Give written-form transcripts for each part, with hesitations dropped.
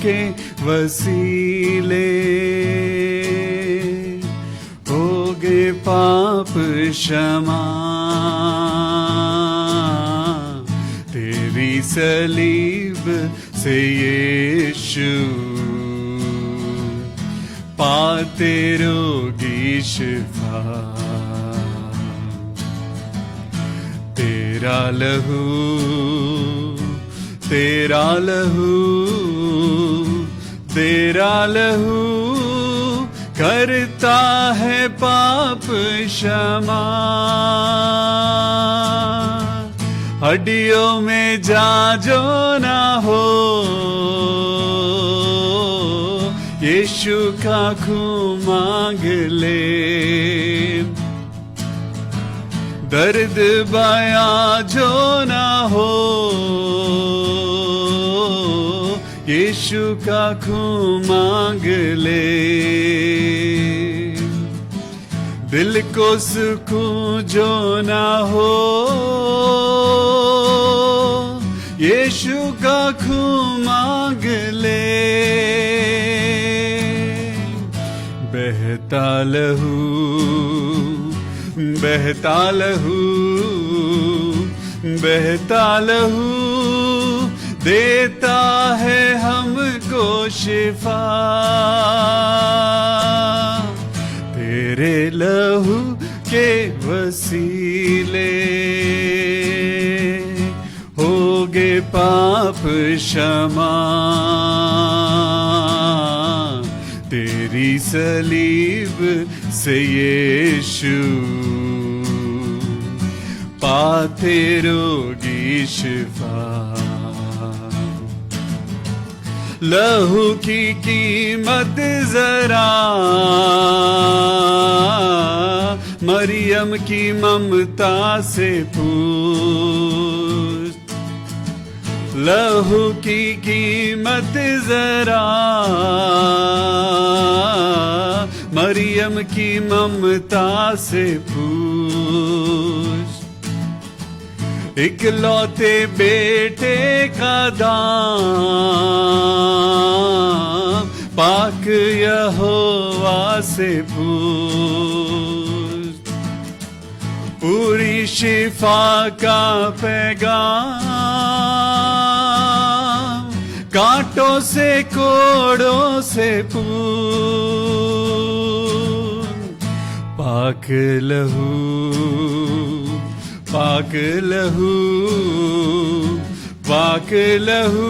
के वसीले होगे पाप क्षमा। तेरी सलीब से यीशु पाते रोगी शिफा। तेरा लहू, तेरा लहू, तेरा लहू करता है पाप क्षमा। हड्डियों में जाजो ना हो, यीशु का खून मांग ले। दर्द बाया जो ना हो, यीशु का खून मांग ले। दिल को सुकून जो ना हो, यीशु का खून मांग ले। बहता लहू, बहता लहू, बहता लहू देता है हमको शिफा। तेरे लहू के वसीले होगे पाप क्षमा। तेरी सलीब से यीशु पाते रोगी शिफा। लहू की कीमत जरा मरियम की ममता से पूछ। लहू की कीमत जरा मरियम की ममता से पूछ। इकलौते बेटे का दाम पाक यहोवा से पूछ। पूरी शिफा का पैगाम कांटों से कोड़ों से पूछ। पाक लहू, पाक लहू, पाक लहू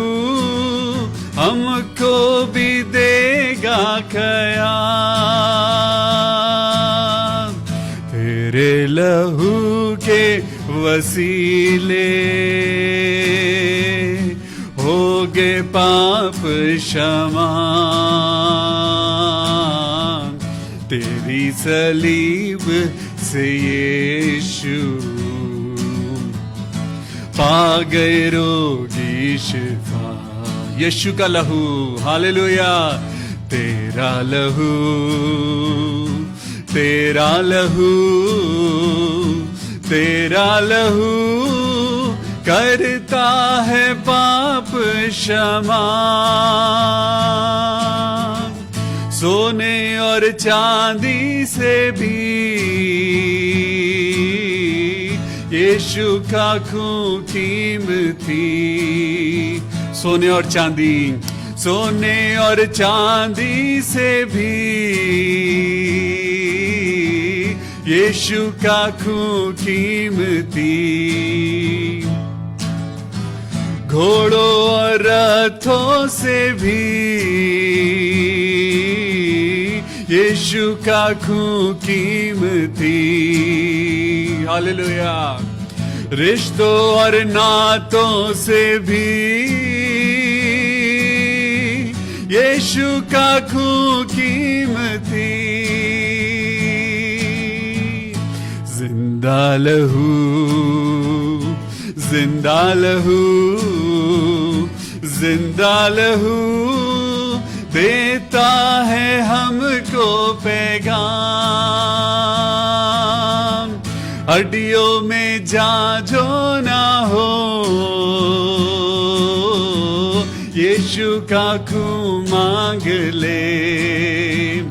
हमको भी देगा क़याम। तेरे लहू के वसीले होगे पाप क्षमा। तेरी सलीब से यीशु पा गए रोगी शिफा। यीशु का लहू, हालेलुया। तेरा लहू, तेरा लहू, तेरा लहू करता है पाप क्षमा। सोने और चांदी से भी यीशु का खून कीमती। सोने और चांदी, सोने और चांदी से भी यीशु का खून कीमती। घोड़ों और रथों से भी यीशु का खून कीमती। हालेलुया। रिश्तों और नातों से भी यीशु का खून कीमती। जिंदा लहू, जिंदा लहू, जिंदा लहू देता है हमको पैगाम। हड्डियों में जाजो ना हो, यीशु यीशु का खून मांग ले,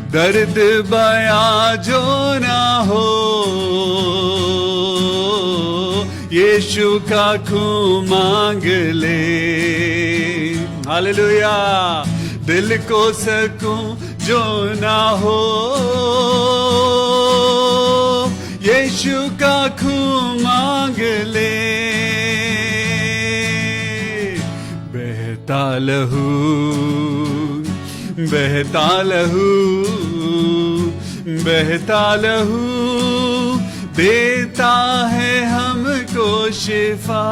दर्द बया जो ना हो, यीशु का खून मांग ले। हालेलुया। दिल को सकून जो ना हो, यीशु का खून मांग ले। बहता लहू, बहता लहू, बहता लहू देता है हमको शिफा।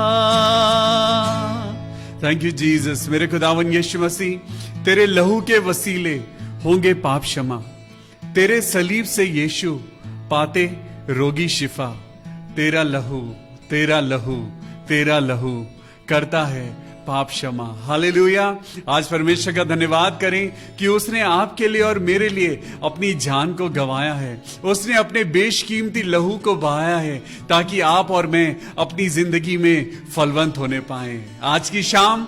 Thank you Jesus. मेरे खुदावन यीशु मसीह, तेरे लहू के वसीले होंगे पाप क्षमा। तेरे सलीब से यीशु पाते रोगी शिफा। तेरा लहू, तेरा लहू, तेरा लहू करता है पाप क्षमा। हालेलुया। आज परमेश्वर का धन्यवाद करें कि उसने आपके लिए और मेरे लिए अपनी जान को गंवाया है। उसने अपने बेशकीमती लहू को बहाया है ताकि आप और मैं अपनी जिंदगी में फलवंत होने पाए। आज की शाम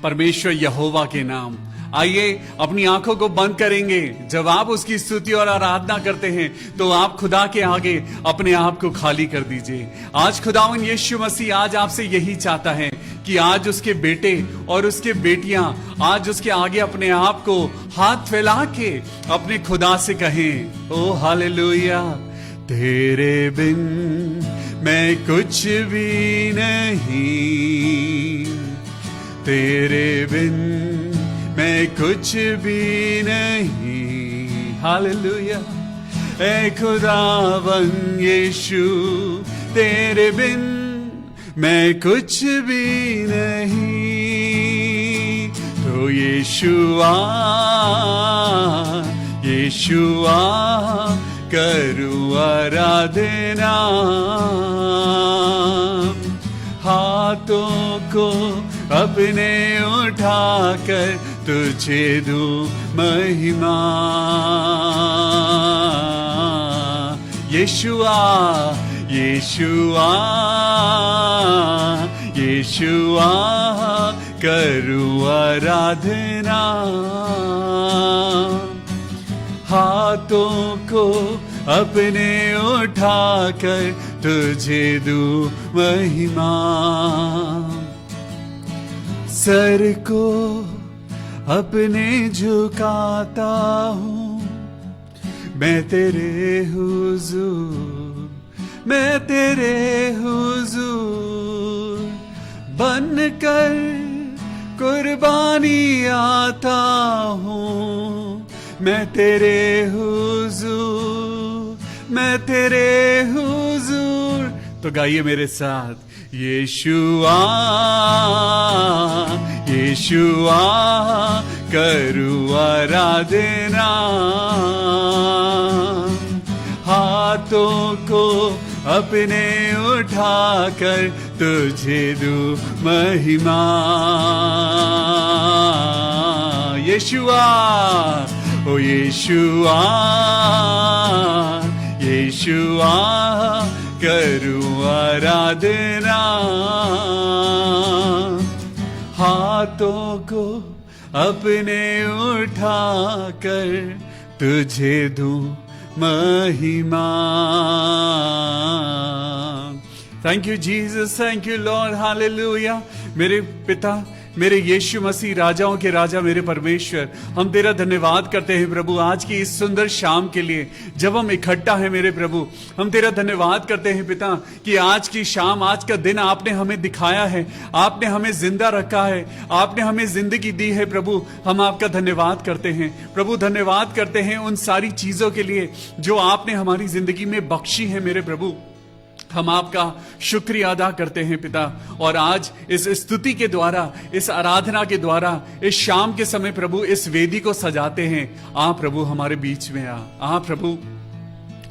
परमेश्वर यहोवा के नाम, आइए अपनी आंखों को बंद करेंगे। जब आप उसकी स्तुति और आराधना करते हैं तो आप खुदा के आगे अपने आप को खाली कर dीजिए। आज खुदावन यीशु मसीह आज आपसे यही चाहता है कि आज उसके बेटे और उसके बेटियां आज उसके आगे अपने आप को हाथ फैला के अपने खुदा से कहें, ओ हालेलुया। तेरे बिन मैं कुछ भी नहीं, तेरे बिन मैं कुछ भी नहीं। हालेलुया। ऐ खुदावन यीशु, तेरे बिन मैं कुछ भी नहीं। तो यीशुआ, यीशुआ करूं आराधना, हाथों को अपने उठाकर तुझे दूं महिमा। यीशुआ, यीशुआ, यीशुआ करूं आराधना, हाथों को अपने उठाकर तुझे दूं महिमा। सर को अपने झुकाता हूँ मैं तेरे हुजूर, मैं तेरे हुजूर बनकर कुर्बानी आता हूँ। मैं तेरे हुजूर, मैं तेरे हुजूर। तो गाइए मेरे साथ, यीशुआ, यीशुआ करूं आराधना, हाथों को अपने उठाकर तुझे दूं महिमा। यीशुआ, ओ यीशुआ, यीशुआ करूं आराधना, हाथों को अपने उठाकर तुझे दूं महिमा। Thank you Jesus, thank you Lord, hallelujah. मेरे पिता, मेरे यीशु मसीह, राजाओं के राजा, मेरे परमेश्वर, हम तेरा धन्यवाद करते हैं प्रभु आज की इस सुंदर शाम के लिए जब हम इकट्ठा हैं मेरे प्रभु। हम तेरा धन्यवाद करते हैं पिता कि आज की शाम, आज का दिन आपने हमें दिखाया है, आपने हमें जिंदा रखा है, आपने हमें जिंदगी दी है प्रभु। हम आपका धन्यवाद करते हैं प्रभु, धन्यवाद करते हैं उन सारी चीजों के लिए जो आपने हमारी जिंदगी में बख्शी है मेरे प्रभु। हम आपका शुक्रिया अदा करते हैं पिता, और आज इस स्तुति के द्वारा, इस आराधना के द्वारा, इस शाम के समय प्रभु इस वेदी को सजाते हैं। आ प्रभु हमारे बीच में आ प्रभु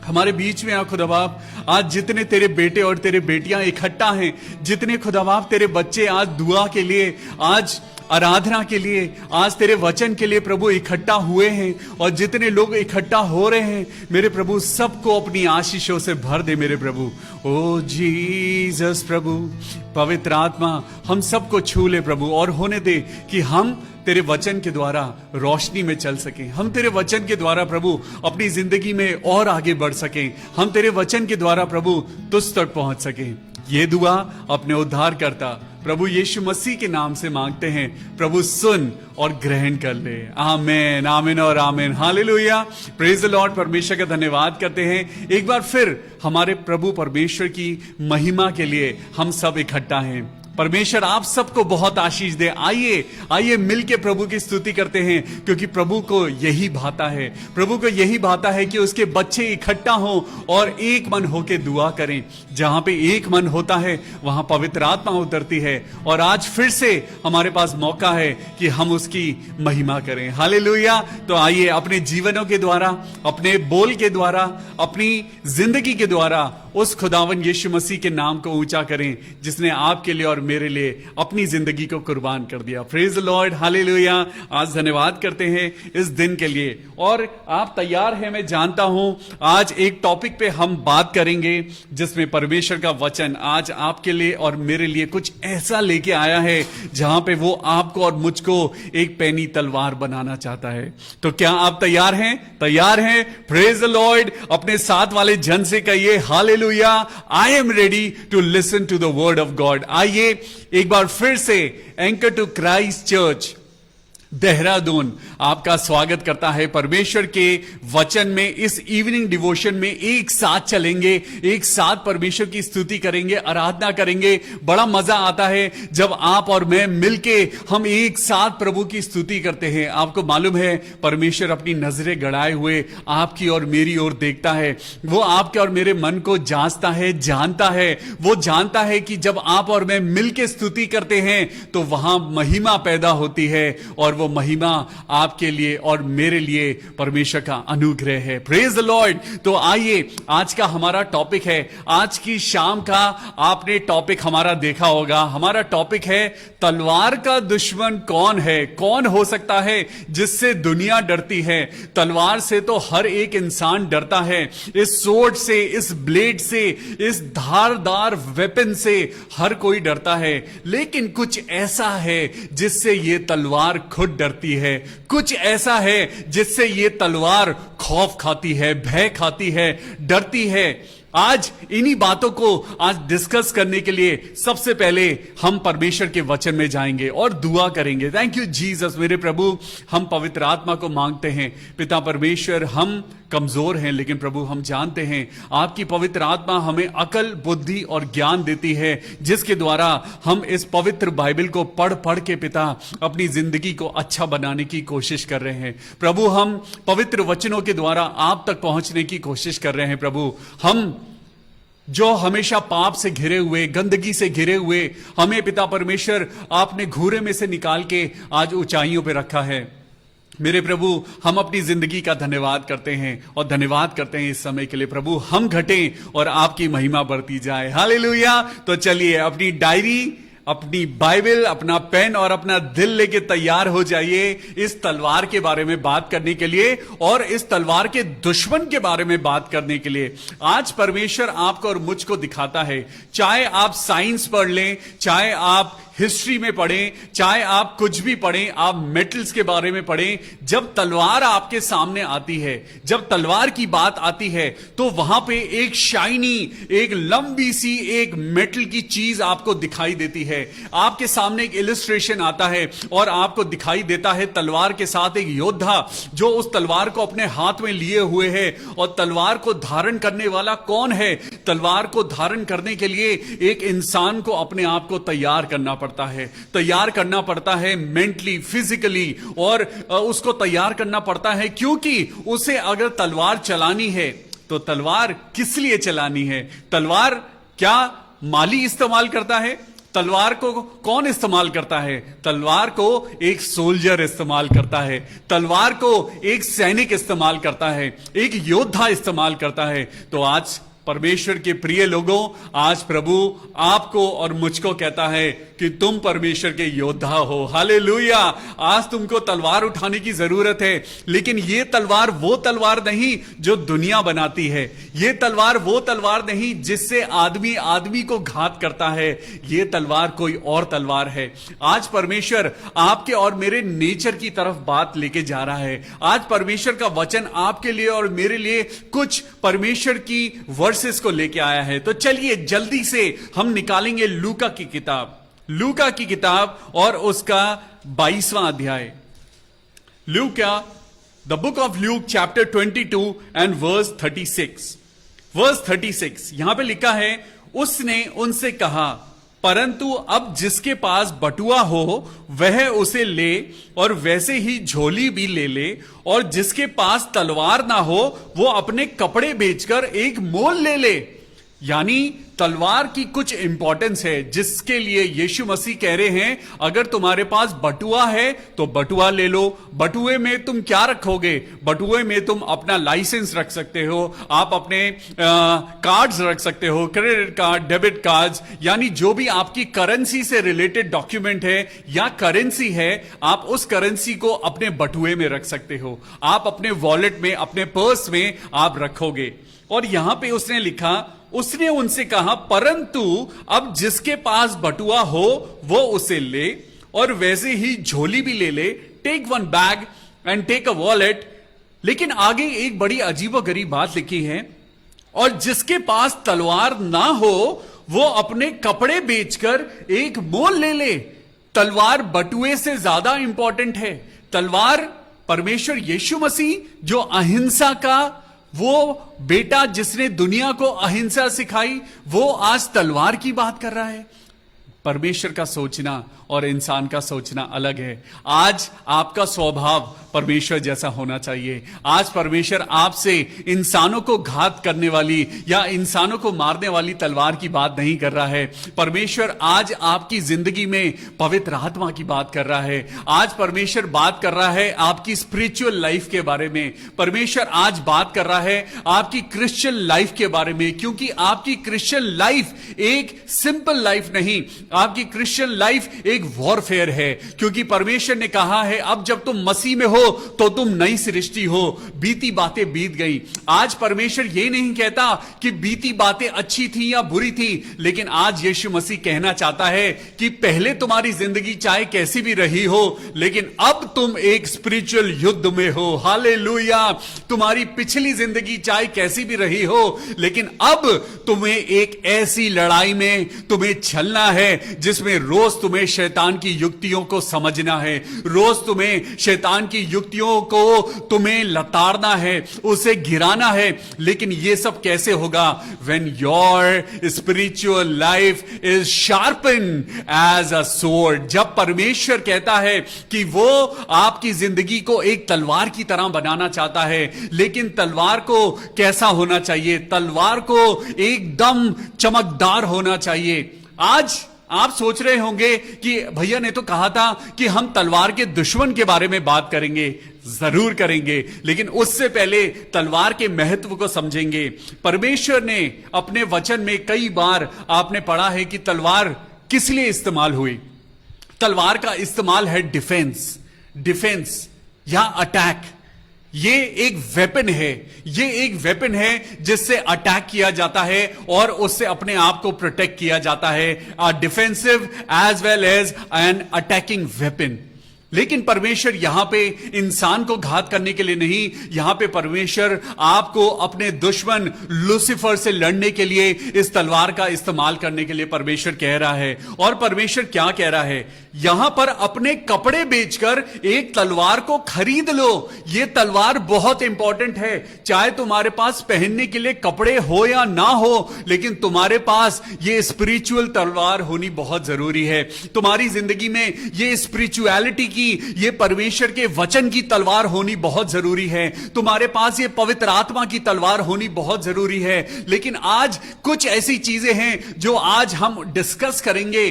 हमारे बीच में आ खुदाबाप। आज जितने तेरे बेटे और तेरे बेटियां इकट्ठा हैं, जितने खुदाबाप तेरे बच्चे आज दुआ के लिए आज आराधना के लिए, आज तेरे वचन के लिए प्रभु इकट्ठा हुए हैं, और जितने लोग इकट्ठा हो रहे हैं मेरे प्रभु, सबको अपनी आशीषों से भर दे मेरे प्रभु। ओ जीसस प्रभु, पवित्र आत्मा हम सबको छू ले प्रभु, और होने दे कि हम तेरे वचन के द्वारा रोशनी में चल सकें, हम तेरे वचन के द्वारा प्रभु अपनी जिंदगी में और आगे बढ़ सकें, हम तेरे वचन के द्वारा प्रभु तुझ तक पहुंच सकें। ये दुआ अपने उद्धारकर्ता प्रभु यीशु मसीह के नाम से मांगते हैं प्रभु, सुन और ग्रहण कर ले। आमीन, आमीन और आमीन। Hallelujah, praise the Lord. परमेश्वर का धन्यवाद करते हैं। एक बार फिर हमारे प्रभु परमेश्वर की महिमा के लिए हम सब इकट्ठा हैं। परमेश्वर आप सबको बहुत आशीष दे। आइए आइए मिलके प्रभु की स्तुति करते हैं, क्योंकि प्रभु को यही भाता है, प्रभु को यही भाता है कि उसके बच्चे इकट्ठा हों और एक मन होके दुआ करें। जहां पे एक मन होता है वहां पवित्र आत्मा उतरती है, और आज फिर से हमारे पास मौका है कि हम उसकी महिमा करें। हालेलुया। तो आइए अपने जीवनों के द्वारा, अपने बोल के द्वारा, अपनी जिंदगी के द्वारा उस खुदावन यीशु मसीह के नाम को ऊंचा करें, जिसने आपके लिए और मेरे लिए अपनी जिंदगी को कुर्बान कर दिया। Praise the Lord, hallelujah. आज धन्यवाद करते हैं इस दिन के लिए, और आप तैयार हैं मैं जानता हूं। आज एक टॉपिक पे हम बात करेंगे जिसमें परमेश्वर का वचन आज आपके लिए और मेरे लिए कुछ ऐसा लेके आया है जहां पे वो आपको और मुझको एक पैनी तलवार बनाना चाहता है। तो क्या आप तैयार हैं? तैयार हैं? Praise the lord. अपने साथ वाले जन से कहिए hallelujah, I am ready to listen to the word of God. आइए एक बार फिर से anchor to Christ Church Dehradun आपका स्वागत करता है परमेश्वर के वचन में। इस इवनिंग डिवोशन में एक साथ चलेंगे, एक साथ परमेश्वर की स्तुति करेंगे, आराधना करेंगे। बड़ा मजा आता है जब आप और मैं मिलके हम एक साथ प्रभु की स्तुति करते हैं। आपको मालूम है परमेश्वर अपनी नजरें गड़ाए हुए आपकी और मेरी ओर देखता है। वो आपके और मेरे मन को जांचता है, जानता है। वो जानता है कि जब आप और मैं मिलके स्तुति करते हैं तो वहां महिमा पैदा होती है, और वो महिमा आपके लिए और मेरे लिए परमेश्वर का अनुग्रह है। Praise the Lord. तो आइए, आज का हमारा टॉपिक है, आज की शाम का आपने टॉपिक हमारा देखा होगा। हमारा टॉपिक है तलवार का दुश्मन कौन है? कौन हो सकता है जिससे दुनिया डरती है? तलवार से तो हर एक इंसान डरता है, इस सोर्ड से, इस ब्लेड से, इस धारदार वेपन से हर कोई डरता है। लेकिन कुछ ऐसा है जिससे ये तलवार खुद डरती है, कुछ ऐसा है जिससे ये तलवार खौफ खाती है, भय खाती है, डरती है। आज इन्हीं बातों को आज डिस्कस करने के लिए सबसे पहले हम परमेश्वर के वचन में जाएंगे और दुआ करेंगे। Thank you Jesus. मेरे प्रभु, हम पवित्र आत्मा को मांगते हैं। पिता परमेश्वर, हम कमजोर हैं, लेकिन प्रभु हम जानते हैं आपकी पवित्र आत्मा हमें अकल, बुद्धि और ज्ञान देती है, जिसके द्वारा हम इस पवित्र बाइबल को पढ़ पढ़ के पिता अपनी जिंदगी को अच्छा बनाने की कोशिश कर रहे हैं। प्रभु हम पवित्र वचनों के द्वारा आप तक पहुंचने की कोशिश कर रहे हैं। प्रभु हम जो हमेशा पाप से घिरे हुए, गंदगी से घिरे हुए, हमें पिता परमेश्वर आपने घूरे में से निकाल के आज ऊंचाइयों पे रखा है। मेरे प्रभु, हम अपनी जिंदगी का धन्यवाद करते हैं और धन्यवाद करते हैं इस समय के लिए। प्रभु हम घटें और आपकी महिमा बढ़ती जाए। हालेलुया। तो चलिए अपनी डायरी, अपनी बाइबल, अपना पेन और अपना दिल लेके तैयार हो जाइए इस तलवार के बारे में बात करने के लिए और इस तलवार के दुश्मन के बारे में बात करने के लिए। आज परमेश्वर आपको और मुझको दिखाता है, चाहे आप साइंस पढ़ लें, चाहे आप हिस्ट्री में पढ़ें, चाहे आप कुछ भी पढ़ें, आप मेटल्स के बारे में पढ़ें, जब तलवार आपके सामने आती है, जब तलवार की बात आती है, तो वहां पे एक शाइनी, एक लंबी सी एक मेटल की चीज आपको दिखाई देती है। आपके सामने एक इलस्ट्रेशन आता है और आपको दिखाई देता है तलवार के साथ एक योद्धा जो उस तलवार को अपने हाथ में लिए हुए है। और तलवार को धारण करने वाला कौन है? तलवार को धारण करने के लिए एक इंसान को अपने आप को तैयार करना पड़ता है, तैयार करना पड़ता है मेंटली, फिजिकली, और उसको तैयार करना पड़ता है, क्योंकि उसे अगर तलवार चलानी है तो तलवार किस लिए चलानी है? तलवार क्या माली इस्तेमाल करता है? तलवार को कौन इस्तेमाल करता है? तलवार को एक सोल्जर इस्तेमाल करता है, तलवार को एक सैनिक इस्तेमाल करता है, एक योद्धा इस्तेमाल करता है। तो आज परमेश्वर के प्रिय लोगों, आज प्रभु आपको और मुझको कहता है कि तुम परमेश्वर के योद्धा हो। हालेलुया। आज तुमको तलवार उठाने की जरूरत है, लेकिन ये तलवार वो तलवार नहीं जो दुनिया बनाती है। ये तलवार वो तलवार नहीं जिससे आदमी आदमी को घात करता है। ये तलवार कोई और तलवार है। आज परमेश्वर आपके और मेरे नेचर की तरफ बात लेके जा रहा है। आज परमेश्वर का वचन आपके लिए और मेरे लिए कुछ परमेश्वर की वर्सेस को लेके आया है। तो चलिए जल्दी से हम निकालेंगे लूका की किताब और उसका 22वां अध्याय। लूका, the book of Luke chapter 22 and verse 36 यहां पे लिखा है, उसने उनसे कहा, परंतु अब जिसके पास बटुआ हो वह उसे ले और वैसे ही झोली भी ले ले, और जिसके पास तलवार ना हो वो अपने कपड़े बेचकर एक मोल ले ले। यानी तलवार की कुछ इंपॉर्टेंस है, जिसके लिए यीशु मसीह कह रहे हैं, अगर तुम्हारे पास बटुआ है तो बटुआ ले लो। बटुए में तुम क्या रखोगे? बटुए में तुम अपना लाइसेंस रख सकते हो, आप अपने कार्ड्स रख सकते हो, क्रेडिट कार्ड, डेबिट कार्ड्स, यानी जो भी आपकी करेंसी से रिलेटेड डॉक्यूमेंट है या करेंसी है, आप उस करेंसी को अपने बटुए में रख सकते हो, आप अपने वॉलेट में, अपने पर्स में आप रखोगे। और यहां पे उसने लिखा, उसने उनसे कहा, परंतु अब जिसके पास बटुआ हो वो उसे ले और वैसे ही झोली भी ले ले। Take one bag and take a wallet. लेकिन आगे एक बड़ी अजीबोगरीब बात लिखी है, और जिसके पास तलवार ना हो वो अपने कपड़े बेचकर एक मोल ले ले। तलवार बटुए से ज्यादा इंपॉर्टेंट है। तलवार परमेश्वर यीशु मसीह, जो अहिंसा का वो बेटा जिसने दुनिया को अहिंसा सिखाई, वो आज तलवार की बात कर रहा है। परमेश्वर का सोचना और इंसान का सोचना अलग है। आज आपका स्वभाव परमेश्वर जैसा होना चाहिए। आज परमेश्वर आपसे इंसानों को घात करने वाली या इंसानों को मारने वाली तलवार की बात नहीं कर रहा है। परमेश्वर आज आपकी जिंदगी में पवित्र आत्मा की बात कर रहा है। आज परमेश्वर बात कर रहा है आपकी स्पिरिचुअल लाइफ के बारे में। परमेश्वर आज बात कर रहा है आपकी क्रिश्चियन लाइफ के बारे में, क्योंकि आपकी क्रिश्चियन लाइफ एक सिंपल लाइफ नहीं, आपकी क्रिश्चियन लाइफ एक वॉरफेयर है। क्योंकि परमेश्वर ने कहा है, अब जब तुम मसीह में हो तो तुम नई सृष्टि हो, बीती बातें बीत गई। आज परमेश्वर ये नहीं कहता कि बीती बातें अच्छी थी या बुरी थी, लेकिन आज यीशु मसीह कहना चाहता है कि पहले तुम्हारी जिंदगी चाहे कैसी भी रही हो, लेकिन अब तुम एक स्पिरिचुअल युद्ध में हो। हालेलुया। तुम्हारी पिछली जिंदगी चाहे कैसी भी रही हो, लेकिन अब तुम्हें एक ऐसी लड़ाई में तुम्हें चलना है जिसमें रोज तुम्हें शैतान की युक्तियों को समझना है, रोज तुम्हें शैतान की युक्तियों को तुम्हें लताड़ना है, उसे गिराना है। लेकिन यह सब कैसे होगा? When your spiritual life is sharpened as a sword। जब परमेश्वर कहता है कि वो आपकी जिंदगी को एक तलवार की तरह बनाना चाहता है, लेकिन तलवार को कैसा होना चाहिए? तलवार को एकदम चमकदार होना चाहिए। आज आप सोच रहे होंगे कि भैया ने तो कहा था कि हम तलवार के दुश्मन के बारे में बात करेंगे। जरूर करेंगे, लेकिन उससे पहले तलवार के महत्व को समझेंगे। परमेश्वर ने अपने वचन में कई बार आपने पढ़ा है कि तलवार किस लिए इस्तेमाल हुई। तलवार का इस्तेमाल है डिफेंस या अटैक। ये एक वेपन है, ये एक वेपन है जिससे अटैक किया जाता है और उससे अपने आप को प्रोटेक्ट किया जाता है। Defensive as well as an attacking weapon. लेकिन परमेश्वर यहां पे इंसान को घात करने के लिए नहीं, यहां पे परमेश्वर आपको अपने दुश्मन लूसीफर से लड़ने के लिए इस तलवार का इस्तेमाल करने के लिए परमेश्वर कह रहा है। और परमेश्वर क्या कह रहा है यहां पर? अपने कपड़े बेचकर एक तलवार को खरीद लो। यह तलवार बहुत इंपॉर्टेंट है। चाहे तुम्हारे पास पहनने के लिए कपड़े हो या ना हो, लेकिन तुम्हारे पास यह स्पिरिचुअल तलवार होनी बहुत जरूरी है। तुम्हारी जिंदगी में यह स्पिरिचुअलिटी की, ये परमेश्वर के वचन की तलवार होनी बहुत जरूरी है। तुम्हारे पास ये पवित्र आत्मा की तलवार होनी बहुत जरूरी है। लेकिन आज कुछ ऐसी चीजें हैं जो आज हम डिस्कस करेंगे।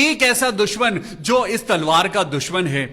एक ऐसा दुश्मन जो इस तलवार का दुश्मन है।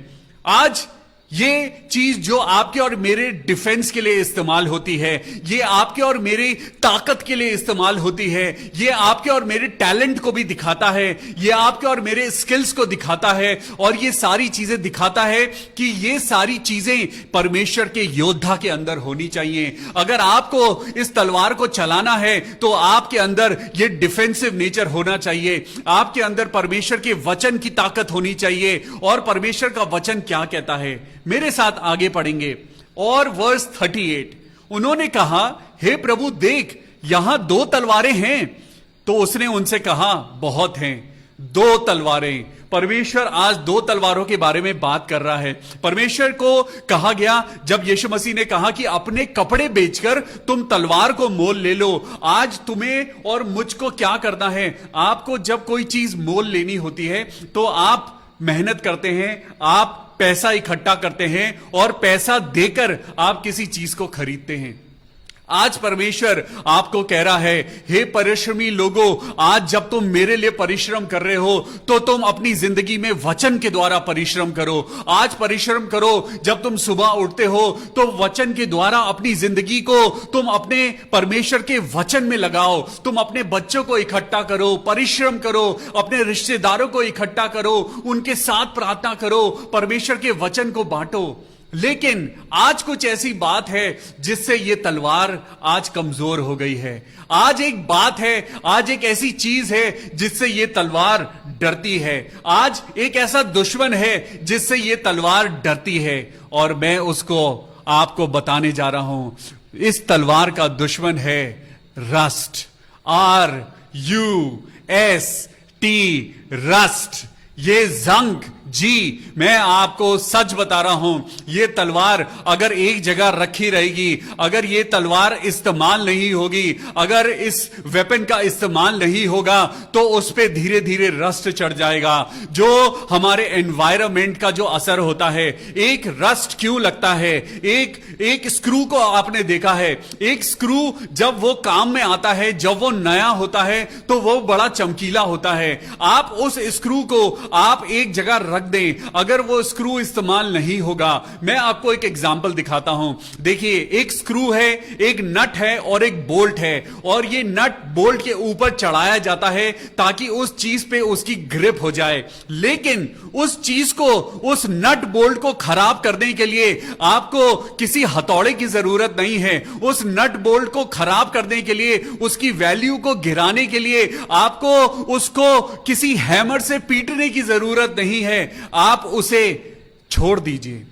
आज ये चीज जो आपके और मेरे डिफेंस के लिए इस्तेमाल होती है, ये आपके और मेरी ताकत के लिए इस्तेमाल होती है, ये आपके और मेरे टैलेंट को भी दिखाता है, ये आपके और मेरे स्किल्स को दिखाता है, और ये सारी चीजें दिखाता है कि ये सारी चीजें परमेश्वर के योद्धा के अंदर होनी चाहिए। अगर आपको इस तलवार को चलाना है तो आपके अंदर ये डिफेंसिव नेचर होना चाहिए, आपके अंदर परमेश्वर के वचन की ताकत होनी चाहिए। और परमेश्वर का वचन क्या कहता है, मेरे साथ आगे पढ़ेंगे। और वर्स 38, उन्होंने कहा, हे प्रभु देख, यहां 2 तलवारें हैं। तो उसने उनसे कहा, बहुत हैं, 2 तलवारें। परमेश्वर आज 2 तलवारों के बारे में बात कर रहा है। परमेश्वर को कहा गया, जब यीशु मसीह ने कहा कि अपने कपड़े बेचकर तुम तलवार को मोल ले लो। आज तुम्हें और मुझको क्या करना है, आपको जब कोई चीज मोल लेनी होती है तो आप मेहनत करते हैं, आप पैसा इकट्ठा करते हैं और पैसा देकर आप किसी चीज को खरीदते हैं। आज परमेश्वर आपको कह रहा है, हे परिश्रमी लोगों, आज जब तुम मेरे लिए परिश्रम कर रहे हो तो तुम अपनी जिंदगी में वचन के द्वारा परिश्रम करो। आज परिश्रम करो, जब तुम सुबह उठते हो तो वचन के द्वारा अपनी जिंदगी को तुम अपने परमेश्वर के वचन में लगाओ। तुम अपने बच्चों को इकट्ठा करो, परिश्रम करो, अपने रिश्तेदारों को इकट्ठा करो, उनके साथ प्रार्थना करो, परमेश्वर के वचन को बांटो। लेकिन आज कुछ ऐसी बात है जिससे यह तलवार आज कमजोर हो गई है। आज एक बात है, आज एक ऐसी चीज है जिससे यह तलवार डरती है। आज एक ऐसा दुश्मन है जिससे यह तलवार डरती है, और मैं उसको आपको बताने जा रहा हूं। इस तलवार का दुश्मन है रस्ट, RUST, रस्ट। ये जंग, जी मैं आपको सच बता रहा हूं, ये तलवार अगर एक जगह रखी रहेगी, अगर ये तलवार इस्तेमाल नहीं होगी, अगर इस वेपन का इस्तेमाल नहीं होगा तो उस पे धीरे धीरे रस्ट चढ़ जाएगा। जो हमारे एनवायरनमेंट का जो असर होता है, एक रस्ट क्यों लगता है, एक स्क्रू को आपने देखा है, एक स्क्रू जब वो काम में आता है, जब वो नया होता है तो वो बड़ा चमकीला होता है। आप उस स्क्रू को आप एक जगह रख दें, अगर वो स्क्रू इस्तेमाल नहीं होगा। मैं आपको एक एग्जांपल दिखाता हूं। देखिए, एक स्क्रू है, एक नट है और एक बोल्ट है, और ये नट बोल्ट के ऊपर चढ़ाया जाता है ताकि उस चीज पे उसकी ग्रिप हो जाए। लेकिन उस चीज को, उस नट बोल्ट को खराब करने के लिए आपको किसी हथौड़े की जरूरत नहीं है। उस नट बोल्ट को खराब करने के लिए, उसकी वैल्यू को गिराने के लिए आपको उसको किसी हैमर से पीटने की जरूरत नहीं है। आप उसे छोड़ दीजिए,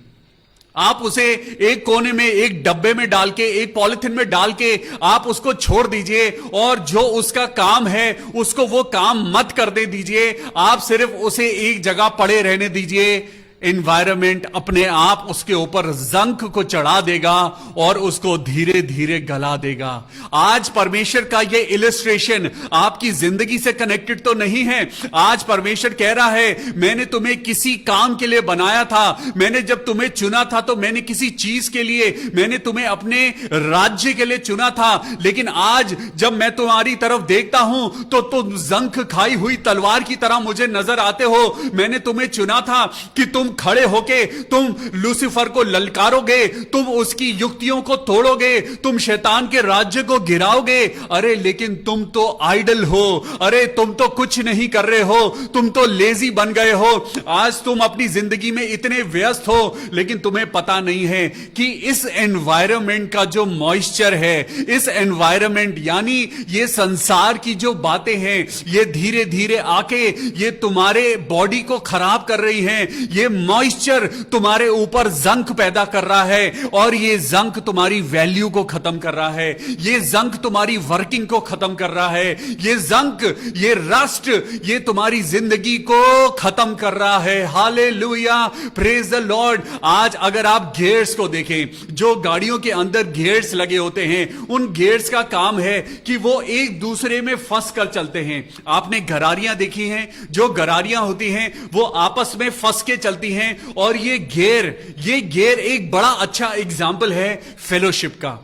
आप उसे एक कोने में, एक डब्बे में डाल के, एक पॉलिथीन में डाल के आप उसको छोड़ दीजिए, और जो उसका काम है उसको वो काम मत करने दीजिए। आप सिर्फ उसे एक जगह पड़े रहने दीजिए। एनवायरनमेंट अपने आप उसके ऊपर जंक को चढ़ा देगा और उसको धीरे धीरे गला देगा। आज परमेश्वर का यह इलस्ट्रेशन आपकी जिंदगी से कनेक्टेड तो नहीं है। आज परमेश्वर कह रहा है, मैंने तुम्हें किसी काम के लिए बनाया था, मैंने जब तुम्हें चुना था तो मैंने किसी चीज के लिए, मैंने तुम्हें अपने राज्य के लिए चुना था। लेकिन आज जब मैं तुम्हारी तरफ देखता हूं तो तुम जंक खाई हुई तलवार की तरह मुझे नजर आते हो। मैंने तुम्हें चुना था कि तुम खड़े होके तुम लूसीफर को ललकारोगे, तुम उसकी युक्तियों को तोड़ोगे, तुम शैतान के राज्य को गिराओगे। अरे लेकिन तुम तो आइडल हो, अरे तुम तो कुछ नहीं कर रहे हो, तुम तो लेजी बन गए हो। आज तुम अपनी जिंदगी में इतने व्यस्त हो, लेकिन तुम्हें पता नहीं है कि इस एनवायरनमेंट का जो मॉइस्चर है, इस एनवायरनमेंट यानी ये संसार की जो बातें हैं, ये धीरे धीरे आके ये तुम्हारे बॉडी को खराब कर रही हैं। ये मॉइस्चर तुम्हारे ऊपर जंक पैदा कर रहा है, और ये जंक तुम्हारी वैल्यू को खत्म कर रहा है, ये जंक तुम्हारी वर्किंग को खत्म कर रहा है, ये जंक, ये रस्ट, ये तुम्हारी जिंदगी को खत्म कर रहा है। Hallelujah, praise the Lord. आज अगर आप गियर्स को देखें, जो गाड़ियों के अंदर गियर्स लगे होते हैं, उन गियर्स का काम है कि वो एक दूसरे में फंस कर चलते हैं। आपने गरारियां देखी हैं, जो गरारियां होती हैं वो आपस में फंस के चलती हैं, और ये गियर एक बड़ा अच्छा एग्जाम्पल है फेलोशिप का।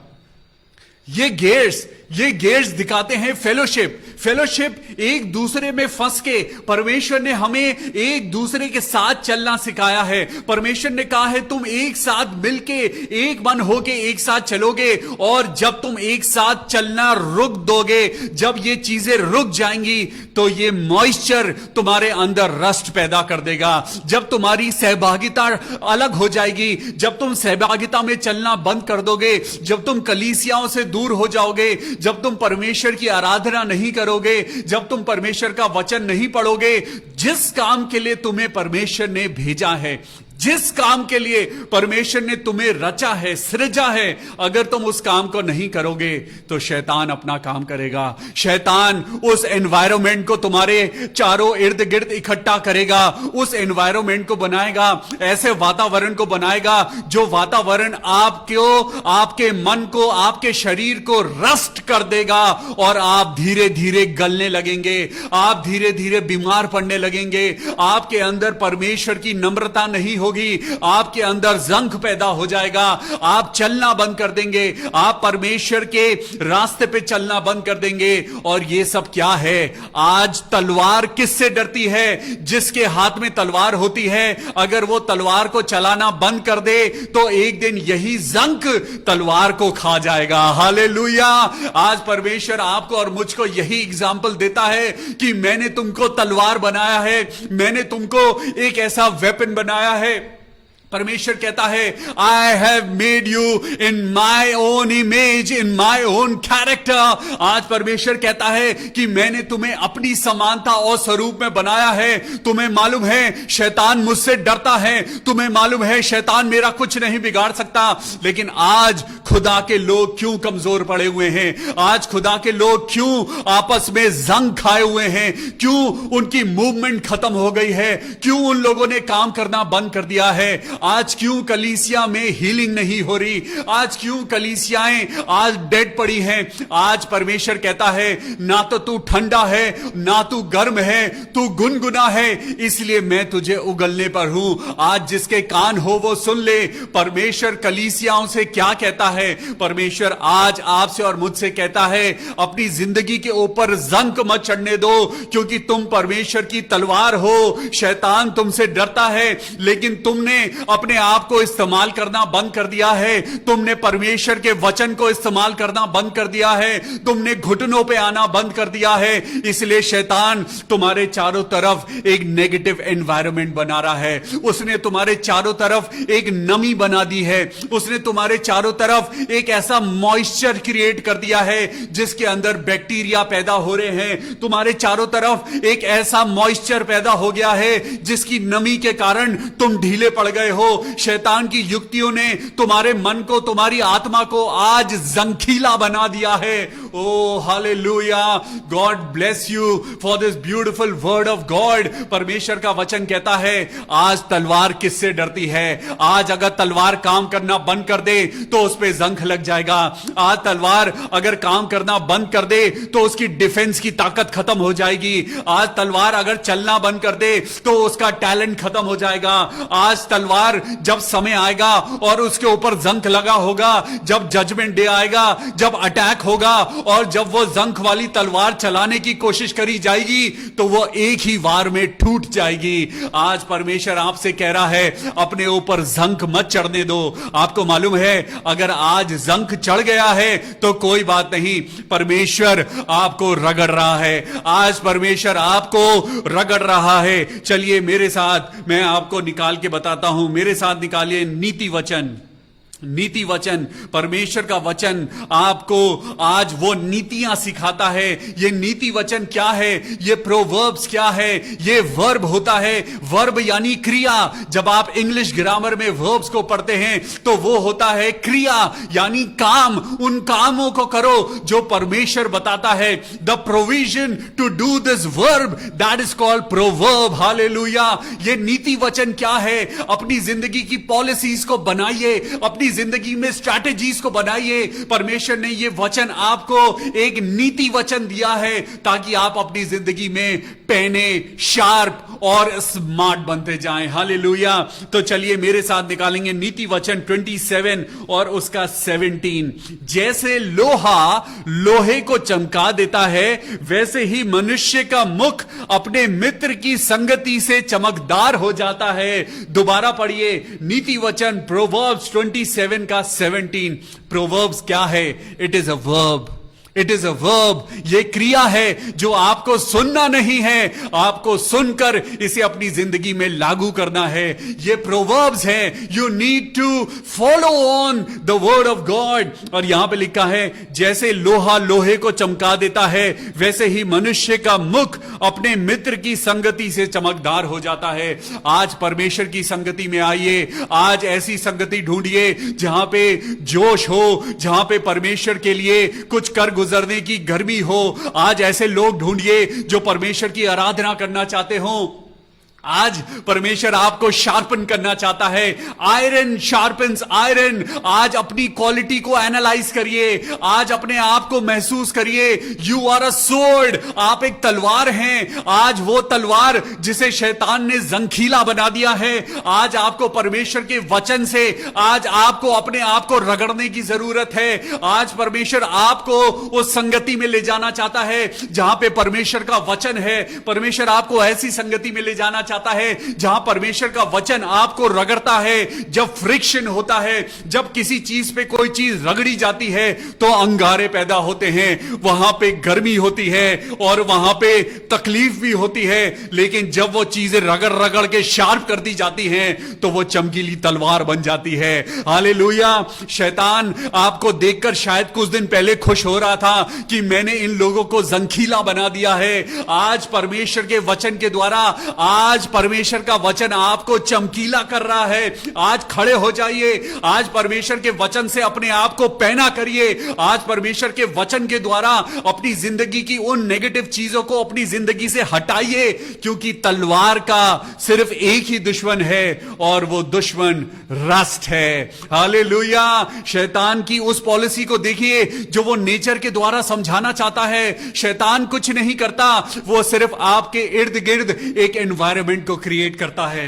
ये गियर्स दिखाते हैं फेलोशिप। फेलोशिप, एक दूसरे में फंस के परमेश्वर ने हमें एक दूसरे के साथ चलना सिखाया है। परमेश्वर ने कहा है तुम एक साथ मिलके एक मन होके एक साथ चलोगे, और जब तुम एक साथ चलना रुक दोगे, जब ये चीजें रुक जाएंगी तो ये मॉइस्चर तुम्हारे अंदर रस्ट पैदा कर देगा। जब तुम्हारी सहभागिता अलग हो जाएगी, जब तुम सहभागिता में चलना बंद कर दोगे, जब तुम कलीसियाओं से दूर हो जाओगे, जब तुम परमेश्वर की आराधना नहीं करोगे, जब तुम परमेश्वर का वचन नहीं पढ़ोगे, जिस काम के लिए तुम्हें परमेश्वर ने भेजा है, जिस काम के लिए परमेश्वर ने तुम्हें रचा है, सृजा है, अगर तुम उस काम को नहीं करोगे तो शैतान अपना काम करेगा। शैतान उस एनवायरनमेंट को तुम्हारे चारों इर्द गिर्द इकट्ठा करेगा, उस एनवायरनमेंट को बनाएगा, ऐसे वातावरण को बनाएगा जो वातावरण आपको, आपके मन को, आपके शरीर को रस्ट कर देगा, और आप धीरे धीरे गलने लगेंगे, आप धीरे धीरे बीमार पड़ने लगेंगे, आपके अंदर परमेश्वर की नम्रता नहीं होगी, आपके अंदर जंग पैदा हो जाएगा, आप चलना बंद कर देंगे, आप परमेश्वर के रास्ते पे चलना बंद कर देंगे। और ये सब क्या है? आज तलवार किससे डरती है? जिसके हाथ में तलवार होती है, अगर वो तलवार को चलाना बंद कर दे तो एक दिन यही जंग तलवार को खा जाएगा। हालेलुया! आज परमेश्वर आपको और मुझको यही एग्जाम्पल देता है कि मैंने तुमको तलवार बनाया है, मैंने तुमको एक ऐसा वेपन बनाया है। परमेश्वर कहता है I have made you in my own image, in my own character. आज परमेश्वर कहता है कि मैंने तुम्हें अपनी समानता और स्वरूप में बनाया है। तुम्हें मालूम है शैतान मुझसे डरता है, तुम्हें मालूम है शैतान मेरा कुछ नहीं बिगाड़ सकता, लेकिन आज खुदा के लोग क्यों कमजोर पड़े हुए हैं? आज खुदा के लोग क्यों आपस में जंग खाए हुए हैं? क्यों उनकी मूवमेंट खत्म हो गई है? क्यों उन लोगों ने काम करना बंद कर दिया है? आज क्यों कलीसिया में हीलिंग नहीं हो रही? आज क्यों कलीसियाएं आज डेड पड़ी हैं? आज परमेश्वर कहता है ना तो तू ठंडा है, ना तू गर्म है, तू गुनगुना है, इसलिए मैं तुझे उगलने पर हूं। आज जिसके कान हो वो सुन ले। परमेश्वर कलीसियाओं से क्या कहता है? परमेश्वर आज आपसे और मुझसे कहता है अपनी जिंदगी के ऊपर जंग मत चढ़ने दो, क्योंकि तुम परमेश्वर की तलवार हो। शैतान तुमसे डरता है, लेकिन तुमने अपने आप को इस्तेमाल करना बंद कर दिया है। तुमने परमेश्वर के वचन को इस्तेमाल करना बंद कर दिया है। तुमने घुटनों पे आना बंद कर दिया है। इसलिए शैतान तुम्हारे चारों तरफ एक नेगेटिव एनवायरनमेंट बना रहा है। उसने तुम्हारे चारों तरफ एक नमी बना दी है। उसने तुम्हारे चारों तरफ एक ऐसा मॉइस्चर क्रिएट कर दिया है जिसके अंदर बैक्टीरिया पैदा हो रहे हैं। तुम्हारे चारों तरफ एक ऐसा मॉइस्चर पैदा हो गया है जिसकी नमी के कारण तुम ढीले पड़ गए हो। शैतान की युक्तियों ने तुम्हारे मन को, तुम्हारी आत्मा को आज जंखीला बना दिया है। Oh hallelujah, God bless you for this beautiful word of God. परमेश्वर का वचन कहता है आज तलवार किससे डरती है? आज अगर तलवार काम करना बंद कर दे तो उस पे जंख लग जाएगा। आज तलवार अगर काम करना बंद कर दे तो उसकी डिफेंस की ताकत खत्म हो जाएगी। आज तलवार अगर चलना बंद कर दे तो उसका टैलेंट खत्म हो जाएगा। आज तलवार जब समय आएगा और उसके ऊपर जंख लगा होगा, जब जजमेंट डे आएगा, जब अटैक होगा और जब वो जंख वाली तलवार चलाने की कोशिश करी जाएगी तो वो एक ही वार में टूट जाएगी। आज परमेश्वर आपसे कह रहा है अपने ऊपर जंख मत चढ़ने दो। आपको मालूम है अगर आज जंख चढ़ गया है तो कोई बात नहीं, परमेश्वर आपको रगड़ रहा है। आज परमेश्वर आपको रगड़ रहा है। चलिए मेरे साथ, मैं आपको निकाल के बताता हूं। मेरे साथ निकालिए नीति वचन। नीति वचन, परमेश्वर का वचन आपको आज वो नीतियां सिखाता है। ये नीति वचन क्या है? ये प्रोवर्ब्स क्या है? ये वर्ब होता है। वर्ब यानी क्रिया। जब आप इंग्लिश ग्रामर में वर्ब्स को पढ़ते हैं तो वो होता है क्रिया, यानी काम। उन कामों को करो जो परमेश्वर बताता है। The provision to do this verb, that is called proverb. Hallelujah. ये नीति वचन क्या है? अपनी जिंदगी की पॉलिसीज को बनाइए, अपनी अपनी जिंदगी में स्ट्रैटेजीज को बनाइए। परमेश्वर ने ये वचन आपको एक नीति वचन दिया है ताकि आप अपनी जिंदगी में पैने, शार्प और स्मार्ट बनते जाएं। हालेलुया। तो चलिए मेरे साथ निकालेंगे नीति वचन 27 और उसका 17। जैसे लोहा लोहे को चमका देता है, वैसे ही मनुष्य का मुख अपने मित्र की संगति से चमकदार हो जाता है। दोबारा पढ़िए नीति वचन प्रोवर्ब्स 27 का 17। प्रोवर्ब्स क्या है? It is a verb. It is a verb. ये क्रिया है जो आपको सुनना नहीं है, आपको सुनकर इसे अपनी जिंदगी में लागू करना है। ये प्रोवर्ब्स है। You need to follow on the word of God. और यहां पे लिखा है जैसे लोहा लोहे को चमका देता है, वैसे ही मनुष्य का मुख अपने मित्र की संगति से चमकदार हो जाता है। आज परमेश्वर की संगति में आइए। आज ऐसी संगति ढूंढिए जहां पे जोश हो, जहां पे परमेश्वर के लिए कुछ कर गुजरने की गर्मी हो। आज ऐसे लोग ढूंढिए जो परमेश्वर की आराधना करना चाहते हो। आज परमेश्वर आपको शार्पन करना चाहता है। Iron sharpens iron. आज अपनी क्वालिटी को एनालाइज करिए। आज अपने आप को महसूस करिए। You are a sword. आप एक तलवार हैं। आज वो तलवार जिसे शैतान ने जंखीला बना दिया है, आज आपको परमेश्वर के वचन से आज आपको अपने आप को रगड़ने की जरूरत है। आज परमेश्वर आपको उस संगति में ले जाना चाहता है जहां पे परमेश्वर का वचन है। परमेश्वर आपको ऐसी संगति में ले जाना चाहता है जहां परमेश्वर का वचन आपको रगड़ता है। जब फ्रिक्शन होता है, जब किसी चीज पे कोई चीज रगड़ी जाती है तो अंगारे पैदा होते हैं, वहां पे गर्मी होती है और वहां पे तकलीफ भी होती है। लेकिन जब वो चीजें रगड़ रगड़ के शार्प कर दी जाती हैं तो वो चमकीली तलवार बन जाती है। हालेलुया। शैतान आपको देखकर शायद कुछ दिन पहले खुश हो रहा था कि मैंने इन लोगों को जंखीला बना दिया है। आज परमेश्वर के वचन के द्वारा आज परमेश्वर का वचन आपको चमकीला कर रहा है। आज खड़े हो जाइए। आज परमेश्वर के वचन से अपने आप को पैना करिए। आज परमेश्वर के वचन के द्वारा अपनी जिंदगी की उन नेगेटिव चीजों को अपनी जिंदगी से हटाइए, क्योंकि तलवार का सिर्फ एक ही दुश्मन है और वो दुश्मन रस्ट है। हालेलुया। शैतान की उस पॉलिसी को देखिए जो वो नेचर के द्वारा समझाना चाहता है। शैतान कुछ नहीं करता, वो सिर्फ आपके इर्द गिर्द एक एनवायरनमेंट को क्रिएट करता है।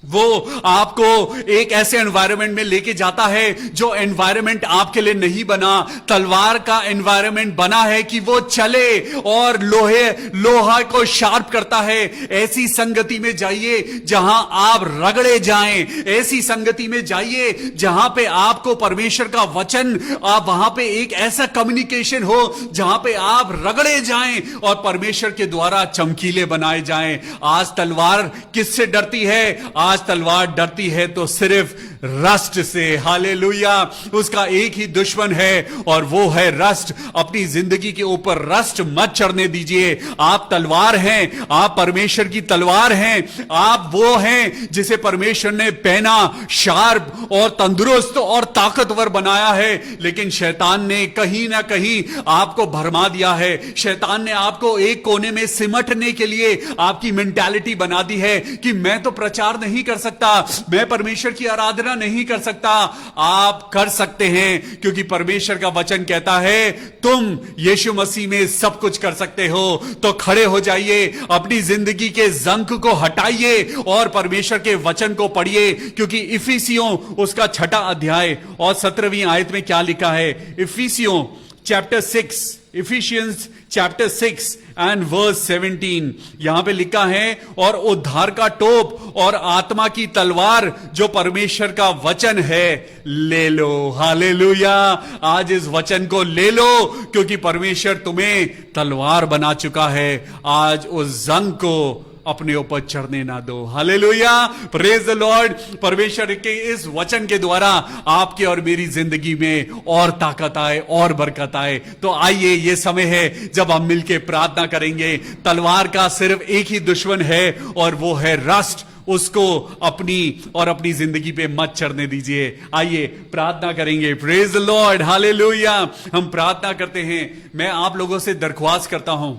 वो आपको एक ऐसे एनवायरनमेंट में लेके जाता है जो एनवायरनमेंट आपके लिए नहीं बना। तलवार का एनवायरनमेंट बना है कि वो चले और लोहा को शार्प करता है। ऐसी संगति में जाइए जहां आप रगड़े जाएं। ऐसी संगति में जाइए जहां पे आपको परमेश्वर का वचन, आप वहां पे एक ऐसा कम्युनिकेशन हो जहां पे आप रगड़े जाएं और परमेश्वर के द्वारा चमकीले बनाए जाएं। आज तलवार किससे डरती है? आज तलवार डरती है तो सिर्फ रस्ट से। हालेलुया। उसका एक ही दुश्मन है और वो है रस्ट। अपनी जिंदगी के ऊपर रस्ट मत चढ़ने दीजिए। आप तलवार हैं, आप परमेश्वर की तलवार हैं। आप वो हैं जिसे परमेश्वर ने पहना, शार्प और तंदुरुस्त और ताकतवर बनाया है। लेकिन शैतान ने कहीं ना कहीं आपको भरमा दिया है। शैतान ने आपको एक कोने में सिमटने के लिए आपकी मेंटालिटी बना दी है कि मैं तो प्रचार नहीं कर सकता, मैं परमेश्वर की आराधना नहीं कर सकता। आप कर सकते हैं, क्योंकि परमेश्वर का वचन कहता है तुम यीशु मसीह में सब कुछ कर सकते हो। तो खड़े हो जाइए, अपनी जिंदगी के जंक को हटाइए और परमेश्वर के वचन को पढ़िए। क्योंकि इफिसियों उसका 6 अध्याय और 17वीं आयत में क्या लिखा है? इफिसियों chapter 6, Ephesians chapter 6 and verse 17 यहां पे लिखा है, और उद्धार का टोप और आत्मा की तलवार जो परमेश्वर का वचन है ले लो। हालेलुया। आज इस वचन को ले लो, क्योंकि परमेश्वर तुम्हें तलवार बना चुका है। आज उस जंग को अपने ऊपर चढ़ने ना दो। हालेलुया। Praise the Lord. परमेश्वर के इस वचन के द्वारा आपके और मेरी जिंदगी में और ताकत आए और बरकत आए। तो आइए, ये समय है जब हम मिलकर प्रार्थना करेंगे। तलवार का सिर्फ एक ही दुश्मन है और वो है रस्ट। उसको अपनी जिंदगी पे मत चढ़ने दीजिए। आइए प्रार्थना करेंगे। Praise the Lord. हालेलुया। हम प्रार्थना करते हैं। मैं आप लोगों से दरख्वास्त करता हूं,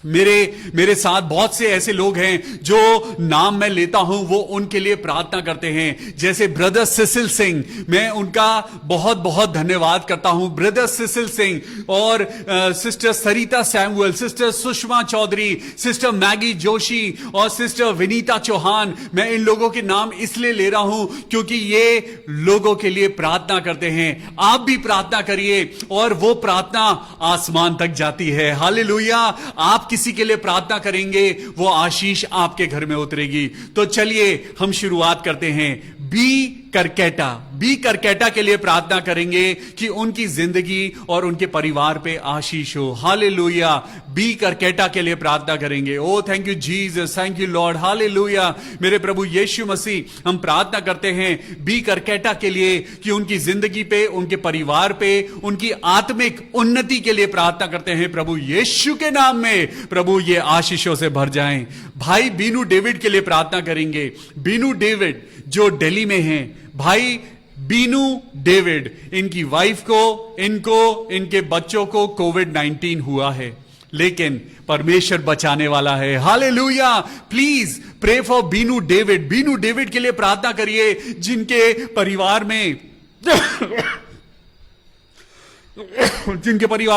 मेरे साथ बहुत से ऐसे लोग हैं जो नाम मैं लेता हूं, वो उनके लिए प्रार्थना करते हैं, जैसे ब्रदर सिसिल सिंह। मैं उनका बहुत बहुत धन्यवाद करता हूं, ब्रदर सिसिल सिंह और sister Sarita Samuel, sister Sushma Chaudhary, sister Maggie Joshi और सिस्टर विनीता चौहान। मैं इन लोगों के नाम इसलिए ले रहा हूं क्योंकि ये लोगों के लिए प्रार्थना करते हैं। आप भी प्रार्थना करिए और वो प्रार्थना आसमान तक जाती है। हालेलुया। आप किसी के लिए प्रार्थना करेंगे, वो आशीष आपके घर में उतरेगी। तो चलिए हम शुरुआत करते हैं। बी करकेटा के लिए प्रार्थना करेंगे कि उनकी जिंदगी और उनके परिवार पे आशीष हो। हालेलुया। बी करकेटा के लिए प्रार्थना करेंगे। Oh thank you Jesus, thank you Lord. Hallelujah. मेरे प्रभु यीशु मसीह, हम प्रार्थना करते हैं बी करकेटा के लिए कि उनकी जिंदगी पे, उनके परिवार पे, उनकी आत्मिक उन्नति के लिए प्रार्थना करते हैं प्रभु यीशु के नाम में। प्रभु ये आशीषों से भर जाएं। भाई बीनू डेविड के लिए प्रार्थना करेंगे। बीनू डेविड जो दिल्ली में हैं, भाई बीनू डेविड, इनकी वाइफ को, इनके बच्चों को कोविड-19 हुआ है, लेकिन परमेश्वर बचाने वाला है। Hallelujah. Please pray for Binu David. Binu David के लिए प्रार्थना करिए जिनके परिवार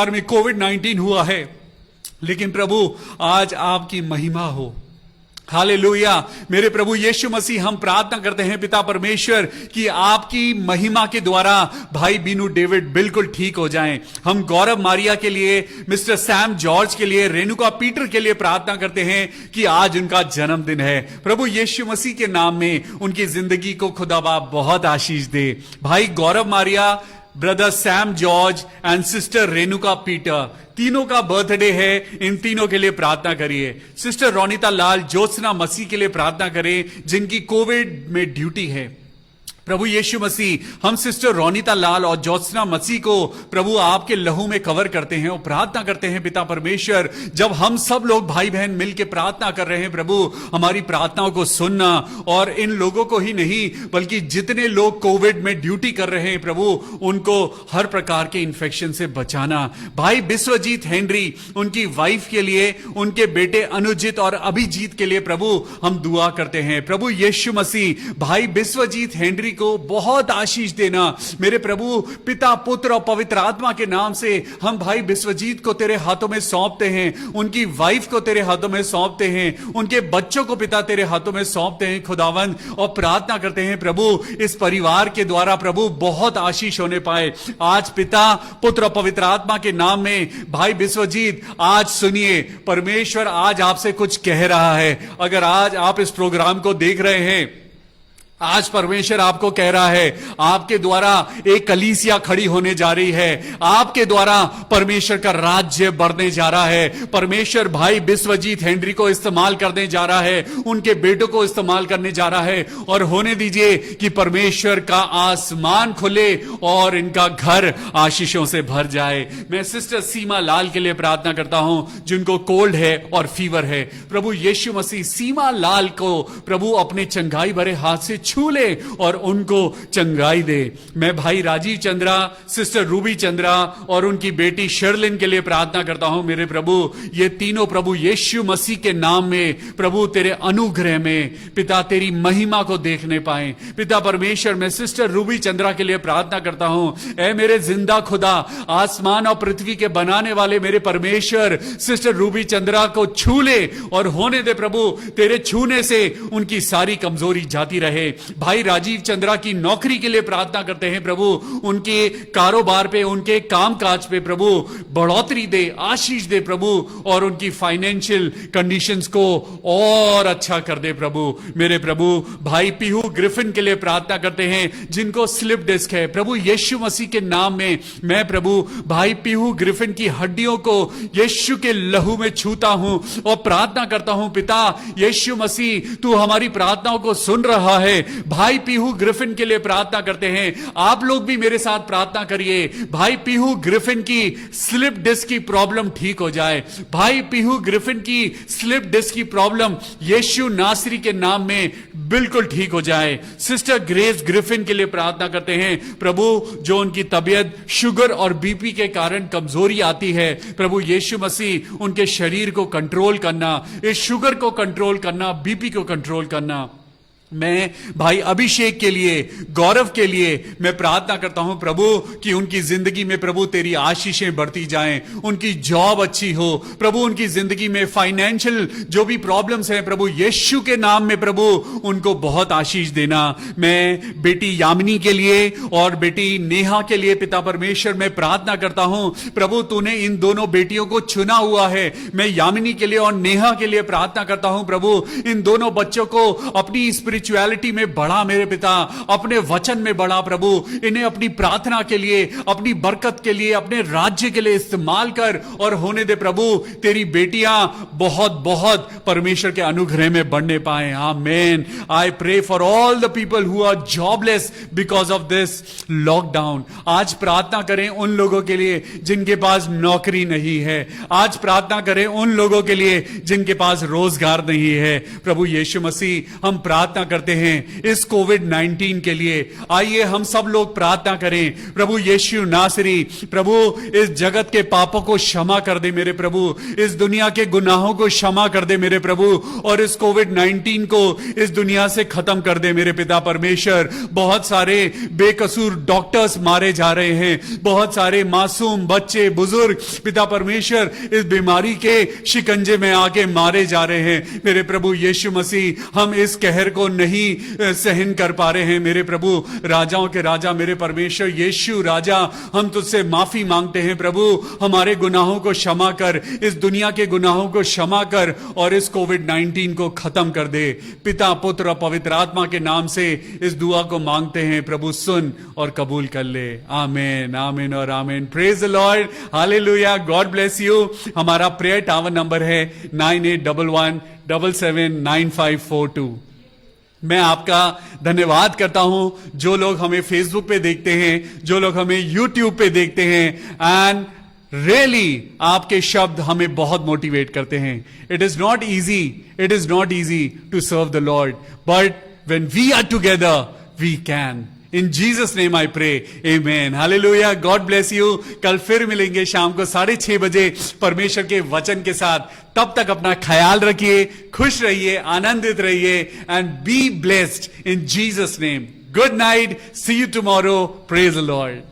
में कोविड-19 हुआ है, लेकिन प्रभु आज आपकी महिमा हो। हालेलुया। मेरे प्रभु यीशु मसीह, हम प्रार्थना करते हैं पिता परमेश्वर कि आपकी महिमा के द्वारा भाई बीनू डेविड बिल्कुल ठीक हो जाएं। हम गौरव मारिया के लिए, मिस्टर सैम जॉर्ज के लिए, रेणुका पीटर के लिए प्रार्थना करते हैं कि आज उनका जन्मदिन है। प्रभु यीशु मसीह के नाम में उनकी जिंदगी को खुदा बाप बहुत आशीष दे। भाई Gaurav Maria, brother Sam George and sister Renuka Peter, तीनों का बर्थडे है। इन तीनों के लिए प्रार्थना करिए। सिस्टर रोनिता लाल, ज्योत्सना मसीह के लिए प्रार्थना करें जिनकी कोविड में ड्यूटी है। प्रभु यीशु मसीह, हम सिस्टर रोनिता लाल और ज्योत्सना मसीह को प्रभु आपके लहू में कवर करते हैं और प्रार्थना करते हैं पिता परमेश्वर, जब हम सब लोग भाई बहन मिलकर प्रार्थना कर रहे हैं प्रभु, हमारी प्रार्थनाओं को सुनना और इन लोगों को ही नहीं बल्कि जितने लोग कोविड में ड्यूटी कर रहे हैं प्रभु, उनको हर प्रकार के इंफेक्शन से बचाना। भाई विश्वजीत हेनरी, उनकी वाइफ के लिए, उनके बेटे अनुजित और अभिजीत के लिए प्रभु हम दुआ करते हैं। प्रभु यीशु मसीह, भाई विश्वजीत हेनरी को बहुत आशीष देना। मेरे प्रभु पिता, पुत्र और पवित्र आत्मा के नाम से हम भाई विश्वजीत को तेरे हाथों में सौंपते हैं, उनकी वाइफ को तेरे हाथों में सौंपते हैं, उनके बच्चों को पिता तेरे हाथों में सौंपते हैं खुदावंद, और प्रार्थना करते हैं प्रभु इस परिवार के द्वारा प्रभु बहुत आशीष होने पाए। आज पिता, पुत्र और पवित्र आत्मा के नाम में भाई विश्वजीत, आज सुनिए, परमेश्वर आज आपसे कुछ कह रहा है। अगर आज आप इस प्रोग्राम को देख रहे हैं, आज परमेश्वर आपको कह रहा है आपके द्वारा एक कलीसिया खड़ी होने जा रही है, आपके द्वारा परमेश्वर का राज्य बढ़ने जा रहा है। परमेश्वर भाई विश्वजीत हेनरी को इस्तेमाल करने जा रहा है, उनके बेटों को इस्तेमाल करने जा रहा है, और होने दीजिए कि परमेश्वर का आसमान खुले और इनका घर आशीषों से भर जाए। मैं सिस्टर सीमा लाल के लिए प्रार्थना करता हूं जिनको कोल्ड है और फीवर है। प्रभु यीशु मसीह सीमा लाल को प्रभु अपने चंगाई भरे हाथ से छू ले और उनको चंगाई दे। मैं भाई राजीव चंद्रा, सिस्टर रूबी चंद्रा और उनकी बेटी शर्लिन के लिए प्रार्थना करता हूं। मेरे प्रभु, ये तीनों प्रभु यीशु मसीह के नाम में प्रभु तेरे अनुग्रह में पिता तेरी महिमा को देखने पाए। पिता परमेश्वर, मैं सिस्टर रूबी चंद्रा के लिए प्रार्थना करता हूं। ऐ मेरे जिंदा खुदा, आसमान और पृथ्वी के बनाने वाले मेरे परमेश्वर, सिस्टर रूबी चंद्रा को छू ले और होने दे प्रभु तेरे छूने से उनकी सारी कमजोरी जाती रहे। भाई राजीव चंद्रा की नौकरी के लिए प्रार्थना करते हैं प्रभु, उनके कारोबार पे, उनके कामकाज पे प्रभु बढ़ोतरी दे, आशीष दे प्रभु, और उनकी फाइनेंशियल कंडीशंस को और अच्छा कर दे प्रभु। मेरे प्रभु भाई पीहू ग्रिफिन के लिए प्रार्थना करते हैं जिनको स्लिप डिस्क है। प्रभु यीशु मसीह के नाम में मैं प्रभु भाई पीहू ग्रिफिन की हड्डियों को यीशु के लहू में छूता हूं और प्रार्थना करता हूं पिता यीशु मसीह, तू हमारी प्रार्थनाओं को सुन रहा है भाई पीहू ग्रिफिन के लिए प्रार्थना करते हैं। आप लोग भी मेरे साथ प्रार्थना करिए, भाई पीहू ग्रिफिन की स्लिप डिस्क की प्रॉब्लम ठीक हो जाए। भाई पीहू ग्रिफिन की स्लिप डिस्क की प्रॉब्लम यीशु नासरी के नाम में बिल्कुल ठीक हो जाए। सिस्टर ग्रेस ग्रिफिन के लिए प्रार्थना करते हैं, प्रभु जो उनकी तबीयत शुगर और बीपी के कारण कमजोरी आती है, प्रभु यीशु मसीह उनके शरीर को कंट्रोल करना, इस शुगर को कंट्रोल करना, बीपी को कंट्रोल करना। मैं भाई अभिषेक के लिए, गौरव के लिए मैं प्रार्थना करता हूं प्रभु कि उनकी जिंदगी में प्रभु तेरी आशीषें बढ़ती जाएं, उनकी जॉब अच्छी हो प्रभु, उनकी जिंदगी में फाइनेंशियल जो भी प्रॉब्लम्स हैं प्रभु यीशु के नाम में प्रभु उनको बहुत आशीष देना। मैं बेटी यामिनी के लिए और बेटी नेहा के लिए पिता परमेश्वर में प्रार्थना करता हूं प्रभु, तूने इन दोनों बेटियों को चुना हुआ है। मैं यामिनी के लिए और नेहा के लिए प्रार्थना करता हूं प्रभु, इन दोनों बच्चों को अपनी स्पिरिचुअलिटी में बढ़ा मेरे पिता, अपने वचन में बढ़ा प्रभु, इन्हें अपनी प्रार्थना के लिए, अपनी बरकत के लिए, अपने राज्य के लिए इस्तेमाल कर और होने दे प्रभु तेरी बेटियां बहुत बहुत परमेश्वर के अनुग्रह में बढ़ने पाए। आमीन। I pray for all the people who are jobless because of this lockdown. आज प्रार्थना करें उन लोगों के लिए जिनके पास नौकरी नहीं है, आज प्रार्थना करें उन लोगों के लिए जिनके पास रोजगार नहीं है। प्रभु यीशु मसीह हम प्रार्थना करते हैं इस कोविड-19 के लिए। आइए हम सब लोग प्रार्थना करें, प्रभु यीशु नासरी प्रभु इस जगत के पापों को क्षमा कर दे मेरे प्रभु, इस दुनिया के गुनाहों को क्षमा कर दे मेरे प्रभु, और इस कोविड-19 को इस दुनिया से खत्म कर दे मेरे पिता परमेश्वर। बहुत सारे बेकसूर डॉक्टर्स मारे जा रहे हैं, बहुत सारे मासूम बच्चे बुजुर्ग पिता परमेश्वर इस बीमारी के शिकंजे में आके मारे जा रहे हैं मेरे प्रभु यीशु मसीह। हम इस कहर को नहीं सहन कर पा रहे हैं मेरे प्रभु, राजाओं के राजा मेरे परमेश्वर यीशु राजा, हम तुझसे माफी मांगते हैं प्रभु, हमारे गुनाहों को क्षमा कर, इस दुनिया के गुनाहों को क्षमा कर और इस कोविड-19 को खत्म कर दे। पिता पुत्र और पवित्र आत्मा के नाम से इस दुआ को मांगते हैं प्रभु, सुन और कबूल कर ले। आमीन, आमीन और आमीन। Praise the Lord, hallelujah, God bless you. हमारा प्रेयर टावर नंबर है 9811779542। मैं आपका धन्यवाद करता हूं जो लोग हमें फेसबुक पे देखते हैं, जो लोग हमें यूट्यूब पे देखते हैं, एंड रियली आपके शब्द हमें बहुत मोटिवेट करते हैं। It is not easy to serve the lord, but when we are together we can. In Jesus name I pray, Amen, Hallelujah, God bless you। कल फिर मिलेंगे शाम को 6:30 बजे परमेश्वर के वचन के साथ। तब तक अपना ख्याल रखिए, खुश रहिए, आनंदित रहिए, and be blessed in Jesus name। Good night, see you tomorrow, praise the Lord।